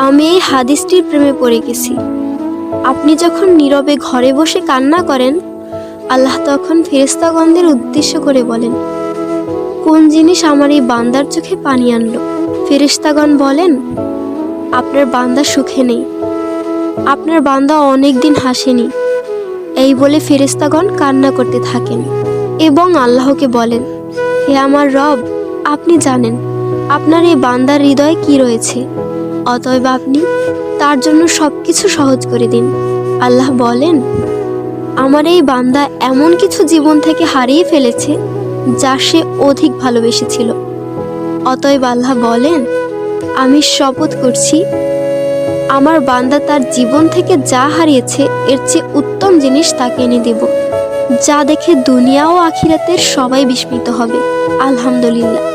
আমি এই হাদিসটির প্রেমে পড়ে গেছি। আপনি যখন নীরবে ঘরে বসে কান্না করেন, আল্লাহ তখন ফেরেশতাগণদের উদ্দেশ্য করে বলেন, কোন জিনিস আমার এই বান্দার চোখে পানি আনলো? ফেরেশতাগণ বলেন, আপনার বান্দা সুখে নেই, আপনার বান্দা অনেক দিন হাসেনি। এই বলে ফেরেশতাগণ কান্না করতে থাকেন এবং আল্লাহকে বলেন, হে আমার রব, আপনি জানেন আপনার এই বান্দার হৃদয়ে কি রয়েছে, অতএব আপনি তার জন্য সবকিছু সহজ করে দিন। আল্লাহ বলেন, আমার এই বান্দা এমন কিছু জীবন থেকে হারিয়ে ফেলেছে যা সে অধিক ভালোবেসেছিল। অতএব আল্লাহ বলেন, আমি শপথ করছি, আমার বান্দা তার জীবন থেকে যা হারিয়েছে এর চেয়ে উত্তম জিনিস তাকে এনে দেব, যা দেখে দুনিয়া ও আখিরাতের সবাই বিস্মিত হবে। আলহামদুলিল্লাহ।